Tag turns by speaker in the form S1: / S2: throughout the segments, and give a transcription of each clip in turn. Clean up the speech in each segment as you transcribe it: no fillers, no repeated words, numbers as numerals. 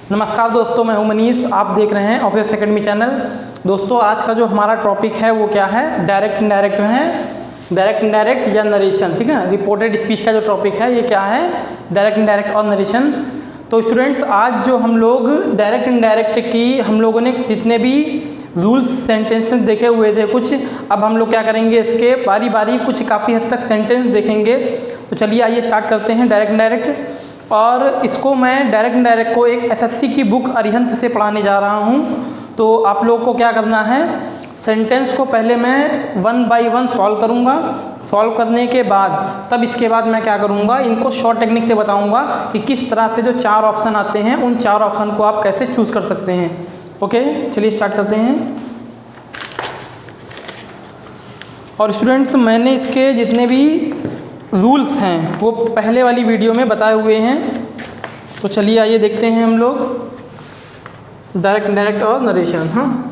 S1: नमस्कार दोस्तों, मैं हूं मनीष। आप देख रहे हैं ऑफिस एकेडमी चैनल। दोस्तों, आज का जो हमारा टॉपिक है वो क्या है? डायरेक्ट इनडायरेक्ट है, डायरेक्ट इनडायरेक्ट या नरेशन। ठीक है, रिपोर्टेड स्पीच का जो टॉपिक है ये क्या है? डायरेक्ट इनडायरेक्ट और नरेशन। तो स्टूडेंट्स, आज जो हम लोग डायरेक्ट इनडायरेक्ट की हम लोगों ने जितने भी रूल्स सेंटेंसेस देखे हुए थे कुछ, अब हम लोग क्या करेंगे, इसके बारी बारी कुछ काफ़ी हद तक सेंटेंस देखेंगे। तो चलिए आइए स्टार्ट करते हैं डायरेक्ट इनडायरेक्ट। और इसको मैं डायरेक्ट इनडायरेक्ट को एक एसएससी की बुक अरिहंत से पढ़ाने जा रहा हूँ। तो आप लोगों को क्या करना है, सेंटेंस को पहले मैं 1 बाय 1 सॉल्व करूँगा। सॉल्व करने के बाद तब इसके बाद मैं क्या करूँगा, इनको शॉर्ट टेक्निक से बताऊँगा कि किस तरह से जो 4 ऑप्शन आते हैं उन 4 ऑप्शन को आप कैसे चूज़ कर सकते हैं। ओके, चलिए स्टार्ट करते हैं। और स्टूडेंट्स, मैंने इसके जितने भी रूल्स हैं वो पहले वाली वीडियो में बताए हुए हैं। तो चलिए आइए देखते हैं हम लोग डायरेक्ट इनडायरेक्ट और नरेशन। हाँ,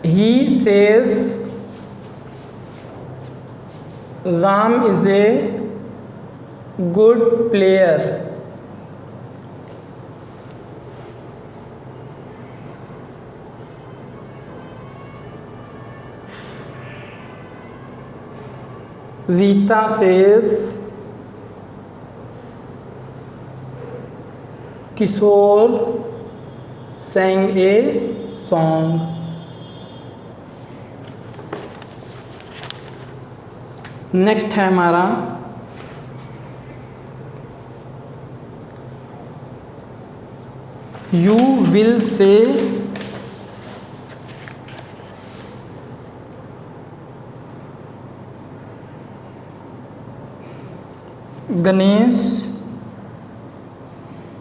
S1: He says Ram is a good player. Rita says Kishore sang a song. Next है हमारा you will say Ganesh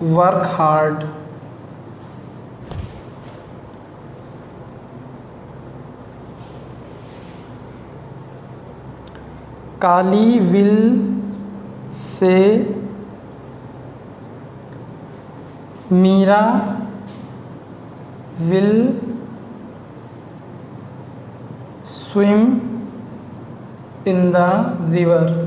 S1: work hard. Kali will say Meera will swim in the river.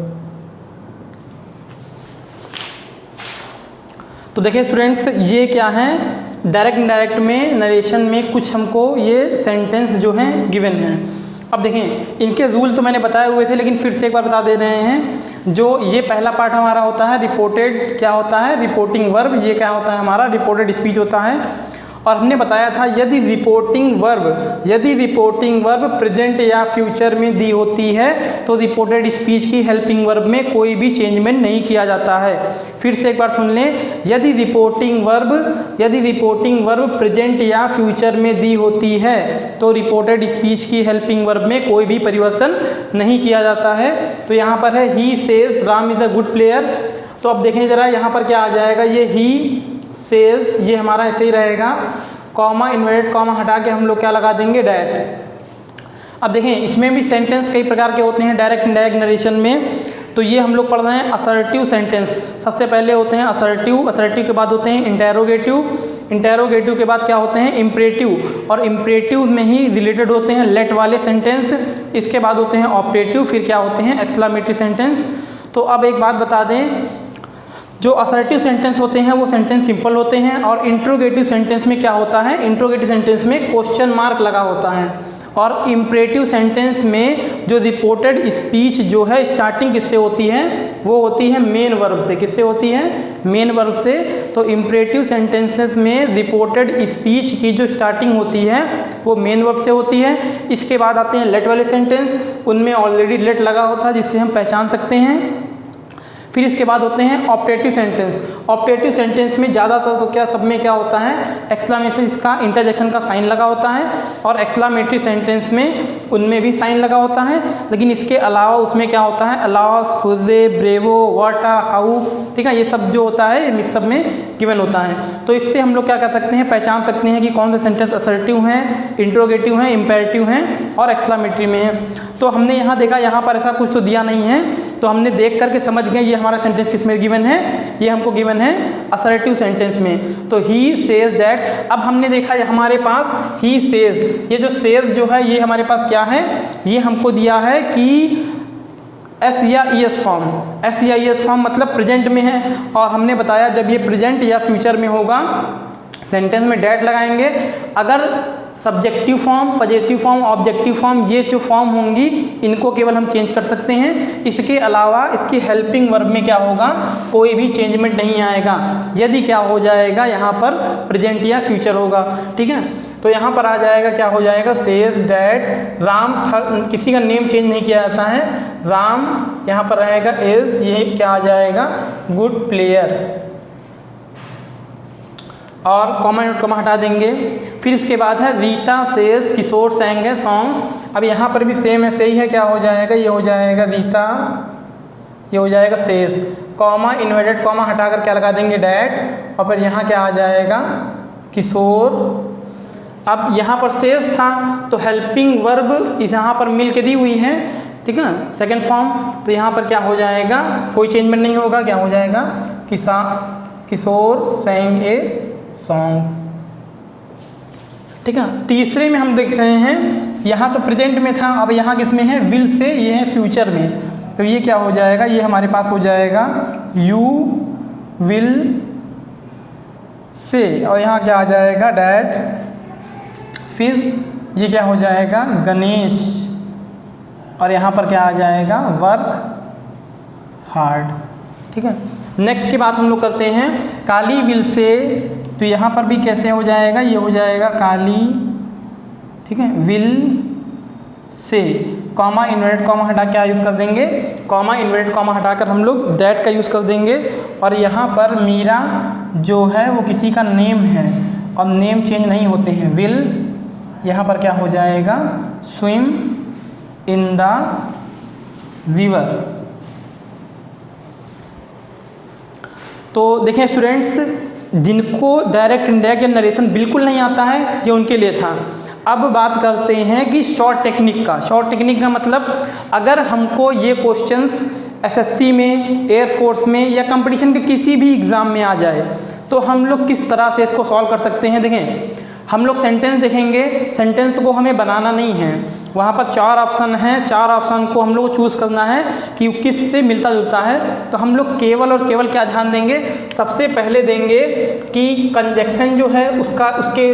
S1: तो देखिए स्टूडेंट्स, ये क्या है, डायरेक्ट इनडायरेक्ट में नरेशन में कुछ हमको ये सेंटेंस जो हैं गिवन हैं। अब देखें, इनके रूल तो मैंने बताए हुए थे, लेकिन फिर से एक बार बता दे रहे हैं। जो ये पहला पार्ट हमारा होता है रिपोर्टेड, क्या होता है, रिपोर्टिंग वर्ब। ये क्या होता है हमारा, रिपोर्टेड स्पीच होता है। और हमने बताया था यदि रिपोर्टिंग वर्ब प्रेजेंट या फ्यूचर में दी होती है तो रिपोर्टेड स्पीच की हेल्पिंग वर्ब में कोई भी चेंजमेंट नहीं किया जाता है। फिर से एक बार सुन लें, यदि रिपोर्टिंग वर्ब प्रेजेंट या फ्यूचर में दी होती है तो रिपोर्टेड स्पीच की हेल्पिंग वर्ब में कोई भी परिवर्तन नहीं किया जाता है। तो यहाँ पर है he says Ram is a good player. तो अब देखें ज़रा, यहाँ पर क्या आ जाएगा, ये ही सेज, ये हमारा ऐसे ही रहेगा। कॉमा, इन्वर्टेड कॉमा हटा के हम लोग क्या लगा देंगे, डायरेक्ट। अब देखें, इसमें भी सेंटेंस कई प्रकार के होते हैं डायरेक्ट इनडायरेक्ट नरेशन में। तो ये हम लोग पढ़ रहे हैं असर्टिव सेंटेंस। सबसे पहले होते हैं असर्टिव के बाद होते हैं इंटेरोगेटिव के बाद क्या होते हैं, इम्परेटिव, और इम्परेटिव में ही रिलेटेड होते हैं लेट वाले सेंटेंस। इसके बाद होते हैं ऑपरेटिव, फिर क्या होते हैं, एक्सक्लेमेटरी सेंटेंस। तो अब एक बात बता दें, जो असर्टिव सेंटेंस होते हैं वो सेंटेंस सिंपल होते हैं, और इंट्रोगेटिव सेंटेंस में क्या होता है, इंट्रोगेटिव सेंटेंस में क्वेश्चन मार्क लगा होता है। और इम्परेटिव सेंटेंस में जो रिपोर्टेड स्पीच जो है स्टार्टिंग किससे होती है, वो होती है मेन वर्ब से। किससे होती है, मेन वर्ब से। तो इम्परेटिव सेंटेंसेस में रिपोर्टेड स्पीच की जो स्टार्टिंग होती है वो मेन वर्ब से होती है। इसके बाद आते हैं लेट वाले सेंटेंस, उनमें ऑलरेडी लेट लगा होता है जिससे हम पहचान सकते हैं। फिर इसके बाद होते हैं ऑपरेटिव सेंटेंस। ऑपरेटिव सेंटेंस में ज़्यादातर तो क्या, सब में क्या होता है, एक्सक्लेमेशन, इसका इंटरजेक्शन का साइन लगा होता है। और एक्सक्लेमेटरी सेंटेंस में उनमें भी साइन लगा होता है, लेकिन इसके अलावा उसमें क्या होता है, अलाउस, हुर्रे, ब्रेवो, वाटा, हाउ, ठीक है, ये सब जो होता है ये मिक्सअप में गिवन होता है। तो इससे हम लोग क्या कर सकते हैं, पहचान सकते हैं कि कौन से सेंटेंस असर्टिव हैं, इंट्रोगेटिव हैं, इम्पेरेटिव हैं और एक्सक्लेमेटरी में हैं। तो हमने यहाँ देखा, यहाँ पर ऐसा कुछ तो दिया नहीं है, तो हमने देख करके समझ गए ये हमारा सेंटेंस किस में गिवन है, ये हमको गिवन है असर्टिव सेंटेंस में। तो ही सेज दैट, अब हमने देखा हमारे पास ही सेज, ये जो सेज जो है ये हमारे पास क्या है, ये हमको दिया है कि एस या ई एस फॉर्म, एस या ई एस फॉर्म मतलब प्रेजेंट में है, और हमने बताया जब ये प्रेजेंट या फ्यूचर में होगा सेंटेंस में डैट लगाएंगे। अगर subjective form, possessive form, objective form, ये जो फॉर्म होंगी इनको केवल हम चेंज कर सकते हैं। इसके अलावा इसकी हेल्पिंग वर्ब में क्या होगा, कोई भी चेंजमेंट नहीं आएगा यदि क्या हो जाएगा यहाँ पर प्रेजेंट या फ्यूचर होगा। ठीक है, तो यहाँ पर आ जाएगा, क्या हो जाएगा, सेज दैट राम, किसी का नेम चेंज नहीं किया जाता है, राम यहाँ पर रहेगा इज, ये क्या आ जाएगा, गुड प्लेयर, और कॉमा नोट कॉमा हटा देंगे। फिर इसके बाद है रीता सेज किशोर सेंग है सॉन्ग। अब यहाँ पर भी सेम ऐसे ही है, क्या हो जाएगा, ये हो जाएगा रीता, ये हो जाएगा सेज, कॉमा इन्वर्टेड कॉमा हटाकर क्या लगा देंगे, डैट, और फिर यहाँ क्या आ जाएगा, किशोर। अब यहाँ पर सेज था तो हेल्पिंग वर्ब इस यहाँ पर मिल के दी हुई है, ठीक है, सेकेंड फॉर्म, तो यहाँ पर क्या हो जाएगा, कोई चेंजमेंट नहीं होगा, क्या हो जाएगा, किशोर सेंग ए सॉन्ग। ठीक है, तीसरे में हम देख रहे हैं यहाँ तो प्रेजेंट में था, अब यहाँ किस में है, विल से, ये है फ्यूचर में, तो ये क्या हो जाएगा, ये हमारे पास हो जाएगा यू विल से, और यहाँ क्या आ जाएगा, डैड, फिर ये क्या हो जाएगा, गणेश, और यहाँ पर क्या आ जाएगा, वर्क हार्ड। ठीक है, नेक्स्ट की बात हम लोग करते हैं काली विल से, तो यहाँ पर भी कैसे हो जाएगा, ये हो जाएगा काली, ठीक है, will say, comma inverted comma हटा क्या यूज़ कर देंगे, कॉमा इन्वर्टेड कॉमा हटाकर हम लोग दैट का यूज़ कर देंगे। और यहाँ पर मीरा जो है वो किसी का नेम है और नेम चेंज नहीं होते हैं, विल यहाँ पर क्या हो जाएगा, स्विम इन द रिवर। तो देखें स्टूडेंट्स, जिनको डायरेक्ट इनडायरेक्ट या नरेशन बिल्कुल नहीं आता है ये उनके लिए था। अब बात करते हैं कि शॉर्ट टेक्निक का। शॉर्ट टेक्निक का मतलब अगर हमको ये क्वेश्चंस एसएससी में, एयरफोर्स में या कंपटीशन के किसी भी एग्ज़ाम में आ जाए तो हम लोग किस तरह से इसको सॉल्व कर सकते हैं। देखें, हम लोग सेंटेंस देखेंगे, सेंटेंस को हमें बनाना नहीं है, वहाँ पर 4 ऑप्शन हैं, 4 ऑप्शन को हम लोग को चूज़ करना है कि किस से मिलता जुलता है। तो हम लोग केवल और केवल क्या ध्यान देंगे, सबसे पहले देंगे कि कंजक्शन जो है उसका, उसके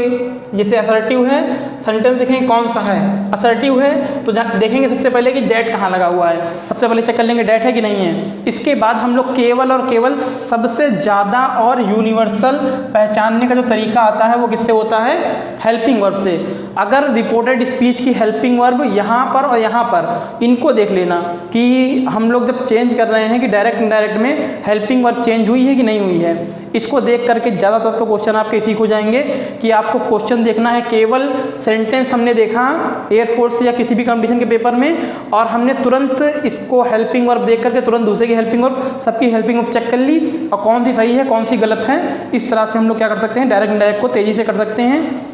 S1: जैसे असर्टिव है, सेंटेंस देखेंगे कौन सा है, असर्टिव है तो देखेंगे सबसे पहले कि डैट कहाँ लगा हुआ है, सबसे पहले चेक कर लेंगे डैट है कि नहीं है। इसके बाद हम लोग केवल और केवल सबसे ज़्यादा और यूनिवर्सल पहचानने का जो तरीका आता है वो किससे होता है, हेल्पिंग वर्ब से। अगर रिपोर्टेड स्पीच की हेल्पिंग वर्ब यहाँ पर और यहाँ पर, इनको देख लेना कि हम लोग जब चेंज कर रहे हैं कि डायरेक्ट इनडायरेक्ट में हेल्पिंग वर्ब चेंज हुई है कि नहीं हुई है। इसको देख करके ज़्यादातर तो क्वेश्चन आपके इसी हो जाएंगे कि आपको क्वेश्चन देखना है केवल सेंटेंस हमने देखा एयरफोर्स या किसी भी कंपटीशन के पेपर में, और हमने तुरंत इसको हेल्पिंग वर्ब देख करके तुरंत दूसरे की हेल्पिंग वर्ब, सबकी हेल्पिंग वर्ब चेक कर ली और कौन सी सही है कौन सी गलत है। इस तरह से हम लोग क्या कर सकते हैं, डायरेक्ट इनडायरेक्ट को तेज़ी से कर सकते हैं।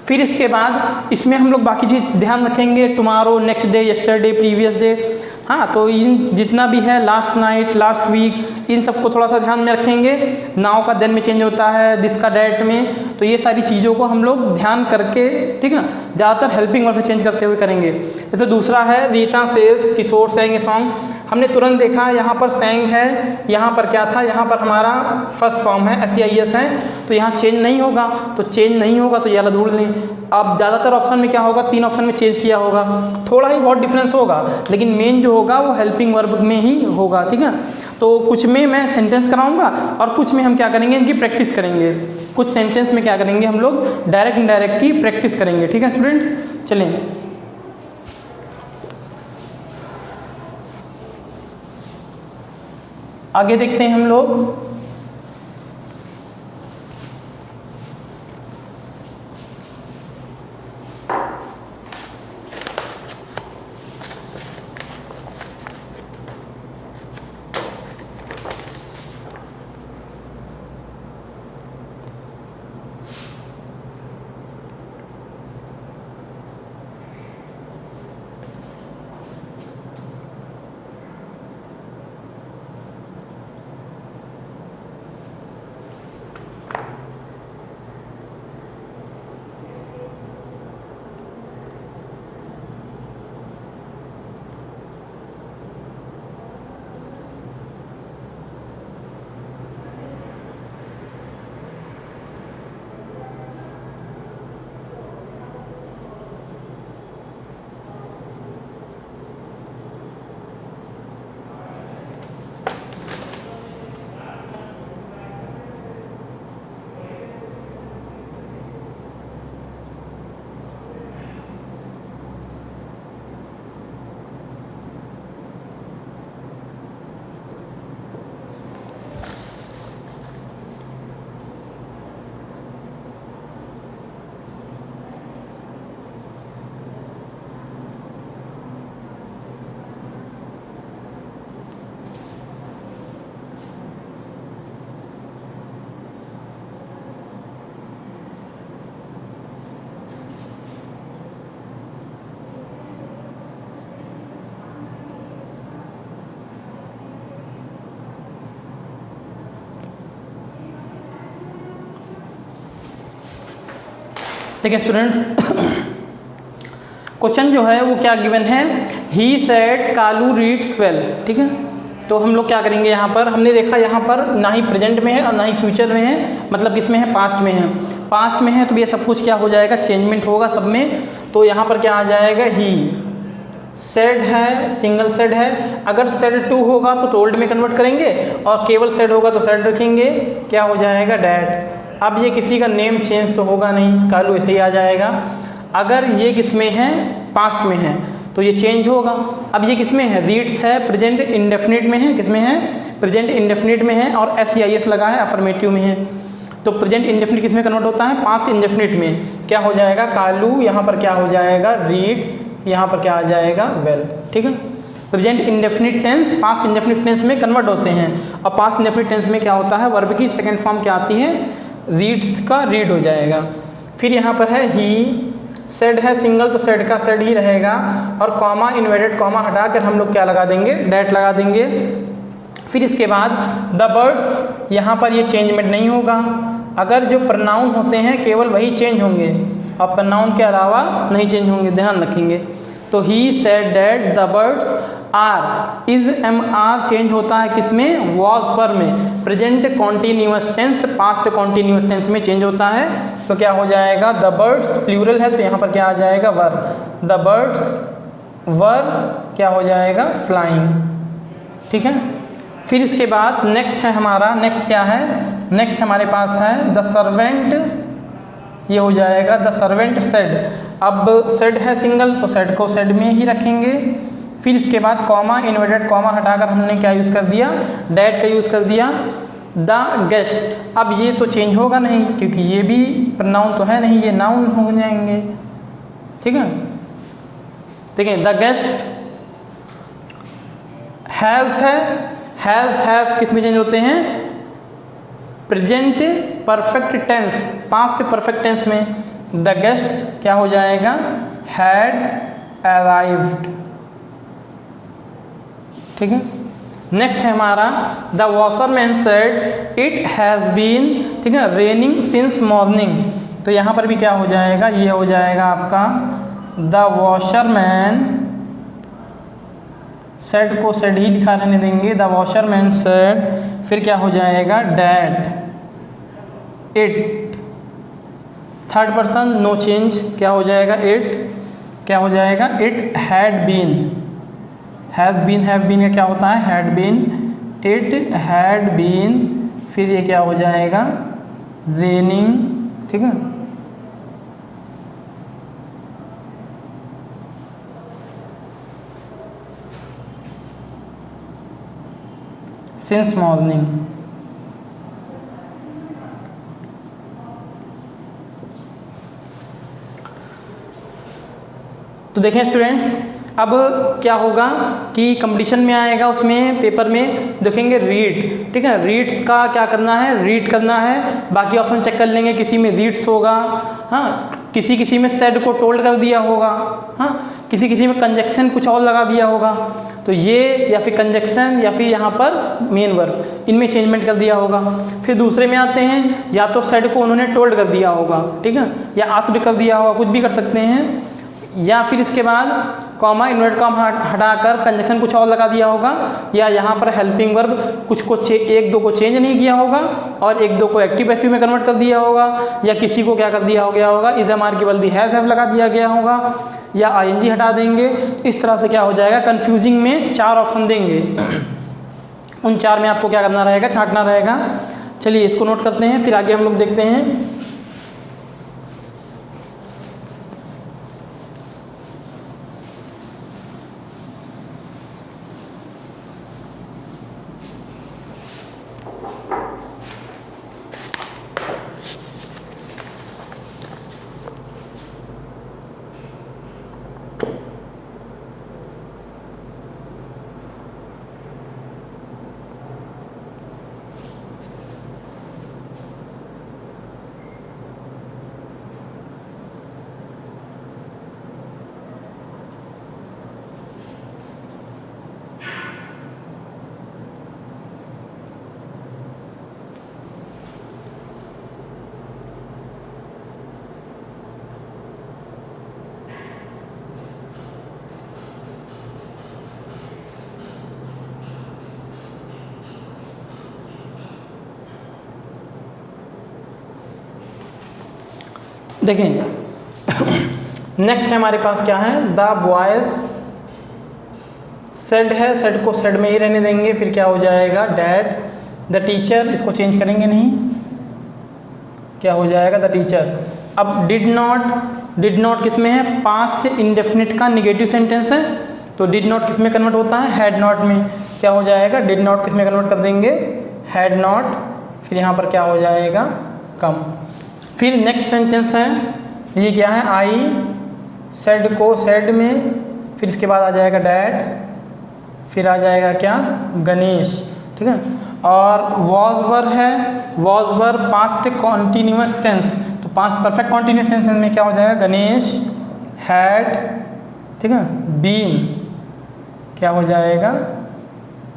S1: फिर इसके बाद इसमें हम लोग बाकी चीज़ ध्यान रखेंगे, tomorrow, next day, yesterday, previous day, हाँ, तो इन जितना भी है, लास्ट नाइट, लास्ट वीक, इन सबको थोड़ा सा ध्यान में रखेंगे। नाउ का देन में चेंज होता है, दिस का डेट में, तो ये सारी चीज़ों को हम लोग ध्यान करके, ठीक है ना, ज़्यादातर हेल्पिंग वर्ब से चेंज करते हुए करेंगे। जैसे दूसरा है Rita says Kishore sang a song, हमने तुरंत देखा यहाँ पर सेंग है, यहाँ पर क्या था, यहाँ पर हमारा फर्स्ट फॉर्म है SEIS है, तो यहाँ चेंज नहीं होगा, तो चेंज नहीं होगा तो ये वाला ढूंढ लें। अब ज़्यादातर ऑप्शन में क्या होगा, 3 ऑप्शन में चेंज किया होगा, थोड़ा ही बहुत डिफरेंस होगा, लेकिन मेन जो होगा वो हेल्पिंग वर्ब में ही होगा। ठीक है, तो कुछ में मैं सेंटेंस कराऊंगा और कुछ में हम क्या करेंगे, इनकी प्रैक्टिस करेंगे। कुछ सेंटेंस में क्या करेंगे, हम लोग डायरेक्ट इनडायरेक्ट की प्रैक्टिस करेंगे। ठीक है स्टूडेंट्स, चलें आगे देखते हैं हम लोग। देखिए स्टूडेंट्स, क्वेश्चन जो है वो क्या गिवन है, he said Kalu reads well. ठीक है, तो हम लोग क्या करेंगे, यहाँ पर हमने देखा यहाँ पर ना ही प्रेजेंट में है और ना ही फ्यूचर में है, मतलब इसमें है पास्ट में है। पास्ट में है तो ये सब कुछ क्या हो जाएगा, चेंजमेंट होगा सब में। तो यहाँ पर क्या आ जाएगा, ही सेड है, सिंगल सेड है। अगर सेड टू होगा तो टोल्ड में कन्वर्ट करेंगे, और केवल सेड होगा तो सेड रखेंगे, क्या हो जाएगा, डैट। अब ये किसी का नेम चेंज तो होगा नहीं, कालू ऐसे ही आ जाएगा। अगर ये किस में है, पास्ट में है, तो ये चेंज होगा। अब ये किस में है, रीड्स है, प्रेजेंट इंडेफिनिट में है, किस में है, प्रेजेंट इंडेफिनिट में है, और SEIS लगा है, अफर्मेटिव में है। तो प्रेजेंट इंडेफिनिट किस में कन्वर्ट होता है, पास्ट इंडेफिनिट में। क्या हो जाएगा, कालू, यहाँ पर क्या हो जाएगा, रीड, यहाँ पर क्या आ जाएगा, वेल। ठीक है, present indefinite tense past indefinite tense में कन्वर्ट होते हैं, और पास्ट इंडेफिनिट टेंस में क्या होता है, वर्ब की सेकंड फॉर्म क्या आती है, रीड्स का रीड हो जाएगा। फिर यहाँ पर है ही, सेड है सिंगल तो सेड का सेड ही रहेगा, और कॉमा इन्वर्टेड कॉमा हटाकर हम लोग क्या लगा देंगे, डैट लगा देंगे। फिर इसके बाद द बर्ड्स, यहाँ पर ये चेंजमेंट नहीं होगा। अगर जो प्रनाउन होते हैं केवल वही चेंज होंगे, और प्रनाउन के अलावा नहीं चेंज होंगे, ध्यान रखेंगे। तो he said that the birds are, is MR change होता है किसमें, वॉज पर में। Present continuous tense past continuous tense में चेंज होता है, तो क्या हो जाएगा, द बर्ड्स प्लूरल है तो यहाँ पर क्या आ जाएगा, वर। द बर्ड्स वर क्या हो जाएगा, फ्लाइंग। ठीक है, फिर इसके बाद नेक्स्ट है हमारा, नेक्स्ट क्या है, नेक्स्ट हमारे पास है द सर्वेंट, ये हो जाएगा द सर्वेंट सेड। अब सेड है सिंगल तो सेड को सेड में ही रखेंगे। फिर इसके बाद कॉमा इन्वर्टेड कॉमा हटाकर हमने क्या यूज़ कर दिया, डैट का यूज़ कर दिया। द गेस्ट, अब ये तो चेंज होगा नहीं क्योंकि ये भी प्रनाउन तो है नहीं, ये नाउन हो जाएंगे। ठीक है, देखिए द गेस्ट हैज़ है, हैज़ हैव किस में चेंज होते हैं, present perfect tense past perfect tense में। द गेस्ट क्या हो जाएगा, हैड अराइव्ड। ठीक है, नेक्स्ट है हमारा the washerman said it has been, ठीक है, रेनिंग सिंस मॉर्निंग। तो यहाँ पर भी क्या हो जाएगा, ये हो जाएगा आपका द वॉशरमैन सेड को सेड ही लिखा रहने देंगे, द वॉशरमैन सेड। फिर क्या हो जाएगा, that it, third person no change, क्या हो जाएगा, इट क्या हो जाएगा, it had been. Has been have been का क्या होता है, had been, it had been. फिर ये क्या हो जाएगा, रेनिंग। ठीक है, सिंस मॉर्निंग। तो देखें स्टूडेंट्स, अब क्या होगा कि कंपटीशन में आएगा, उसमें पेपर में देखेंगे रीड। ठीक है, रीड्स का क्या करना है, रीड करना है। बाकी ऑप्शन चेक कर लेंगे, किसी में रीड्स होगा, हाँ, किसी में सेड को टोल्ड कर दिया होगा, हाँ, किसी में कंजक्शन कुछ और लगा दिया होगा। तो ये या फिर कंजक्शन या फिर यहाँ पर मेन वर्ब, इनमें चेंजमेंट कर दिया होगा। फिर दूसरे में आते हैं, या तो सेड को उन्होंने टोल्ड कर दिया होगा, ठीक है, या आस्क्ड कर दिया होगा, कुछ भी कर सकते हैं। या फिर इसके बाद कॉमा इन्वर्ट कॉमा हटाकर कंजक्शन कुछ और लगा दिया होगा, या यहाँ पर हेल्पिंग वर्ब कुछ को एक दो को चेंज नहीं किया होगा और एक दो को एक्टिव पैसिव में कन्वर्ट कर दिया होगा, या किसी को क्या कर दिया हो गया होगा, इज एम आर की बल्कि हैज़ हैव लगा दिया गया होगा, या ING हटा देंगे। इस तरह से क्या हो जाएगा, कन्फ्यूजिंग में 4 ऑप्शन देंगे, उन 4 में आपको क्या करना रहेगा, छांटना रहेगा। चलिए इसको नोट करते हैं, फिर आगे हम लोग देखते हैं। देखें नेक्स्ट है हमारे पास क्या है, द बॉयज सेड है, सेड को सेड में ही रहने देंगे, फिर क्या हो जाएगा डैड, द टीचर इसको चेंज करेंगे नहीं, क्या हो जाएगा द टीचर। अब डिड नॉट किस में है, पास्ट इंडेफिनिट का निगेटिव सेंटेंस है, तो डिड नॉट किस में कन्वर्ट होता है, हैड नॉट में, क्या हो जाएगा डिड नॉट किस में कन्वर्ट कर देंगे, हैड नॉट, फिर यहाँ पर क्या हो जाएगा कम। फिर नेक्स्ट सेंटेंस है ये क्या है, आई सेड को सेड में, फिर इसके बाद आ जाएगा डैड, फिर आ जाएगा क्या गणेश, ठीक है। और वॉज वर है, was were past continuous tense, तो पास्ट परफेक्ट कॉन्टीन्यूअस टेंस में क्या हो जाएगा गणेश हैड, ठीक है, बीन क्या हो जाएगा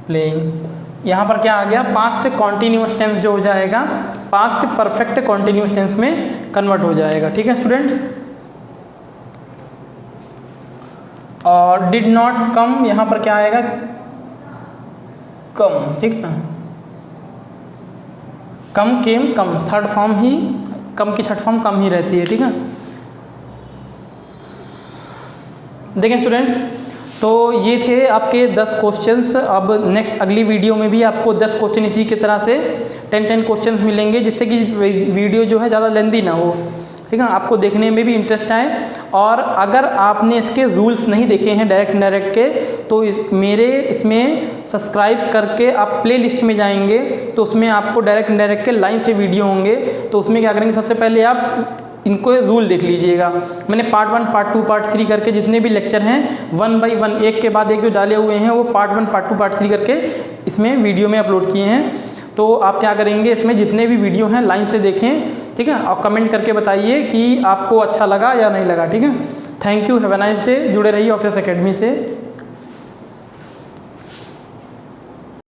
S1: प्लेइंग। यहाँ पर क्या आ गया पास्ट कॉन्टीन्यूअस टेंस जो हो जाएगा पास्ट परफेक्ट कॉन्टीन्यूअस टेंस में कन्वर्ट हो जाएगा, ठीक है स्टूडेंट्स। और डिड नॉट कम, यहाँ पर क्या आएगा कम, ठीक है, कम केम कम, थर्ड फॉर्म ही कम की थर्ड फॉर्म कम ही रहती है, ठीक है। देखें स्टूडेंट्स, तो ये थे आपके 10 क्वेश्चंस। अब नेक्स्ट अगली वीडियो में भी आपको 10 क्वेश्चन इसी की तरह से 10 क्वेश्चंस मिलेंगे, जिससे कि वीडियो जो है ज़्यादा लेंदी ना हो, ठीक है, आपको देखने में भी इंटरेस्ट आए। और अगर आपने इसके रूल्स नहीं देखे हैं डायरेक्ट इनडायरेक्ट के, तो मेरे इसमें सब्सक्राइब करके आप प्ले लिस्ट में जाएंगे, तो उसमें आपको डायरेक्ट इनडायरेक्ट के लाइन से वीडियो होंगे। तो उसमें क्या करेंगे, सबसे पहले आप इनको रूल देख लीजिएगा। मैंने पार्ट 1 पार्ट 2 पार्ट 3 करके जितने भी लेक्चर हैं 1 बाई 1 एक के बाद एक जो डाले हुए हैं वो पार्ट 1 पार्ट 2 पार्ट 3 करके इसमें वीडियो में अपलोड किए हैं। तो आप क्या करेंगे, इसमें जितने भी वीडियो हैं लाइन से देखें, ठीक है, और कमेंट करके बताइए कि आपको अच्छा लगा या नहीं लगा, ठीक है। Thank you, have a nice day. जुड़े रहिए ऑफिस एकेडमी से।